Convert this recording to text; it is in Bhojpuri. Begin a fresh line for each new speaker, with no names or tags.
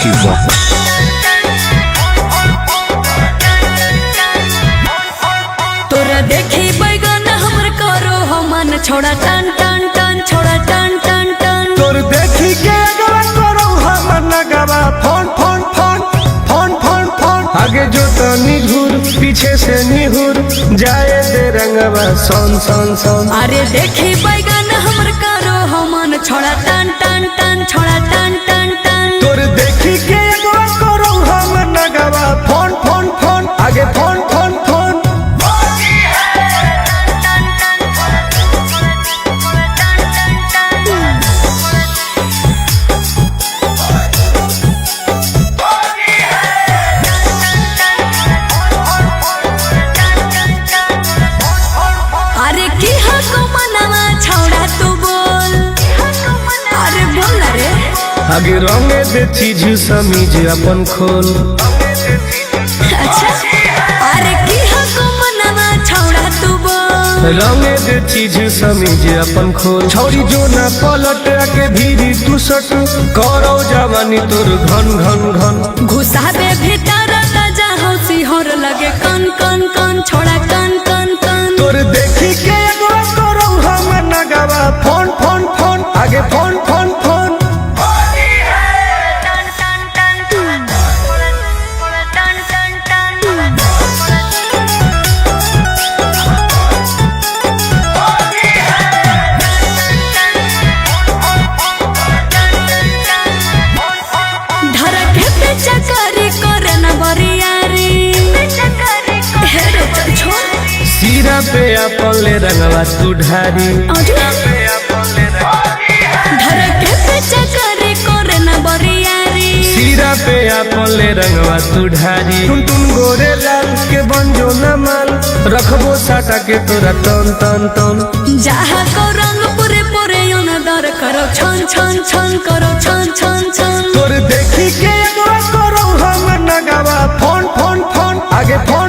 City Rocks।
तोरा देखी बैगन हमर करो हमन छोड़ा टन टन टन छोड़ा टन टन टन।
तोर देखी के अगवा करो हमर नगवा phone phone phone phone phone phone. आगे जो तो निघुर पीछे से निहुर जाए दे रंगवा सोन सोन सोन।
अरे देखी बैगन हमर करो हमन छोड़ा टन टन टन छोड़ा टन टन टन।
तोर देखी के अगवा करो हमर नगवा फोन फोन फोन आगे फोन फोन फोन।
अरे की हको मनवा छोड़ा तू बोल। अरे बोल रे।
आगे रंगे दे चीज समीज अपन खोल।
अच्छा अरे की हको मनवा छोड़ा तू बोल।
रंगे दे चीज समीज अपन खोल। छौरी जो ना पलट के भीरी तू सट करो जवानी तोर घन घन घन।
घुसाबे भीतर ताजा हंसी हर लगे कन कन कन छोड़ा कन कन कन।
तोर देखी के अगवा करो हमर नगवा फोन फोन फोन आगे फोन फोन फोन।
धरके पे चकरी करे न बरियारी। हे रे चल छोड़।
सीरा पे अपन ले रंगवा तू ढारी।
धरके पे चकरी करे न बरियारी।
सीरा पे अपन ले रंगवा तू ढारी। टुन टुन गोरे लाल के बंजो न माल रखबो साटा के तोरा तन तन तन।
जहाँ को रंग पूरे पूरे दर करो छन छन छन करो छन छन छन।
तोर देखी के अगवा करो हमर नगवा फोन फोन फोन आगे फोन।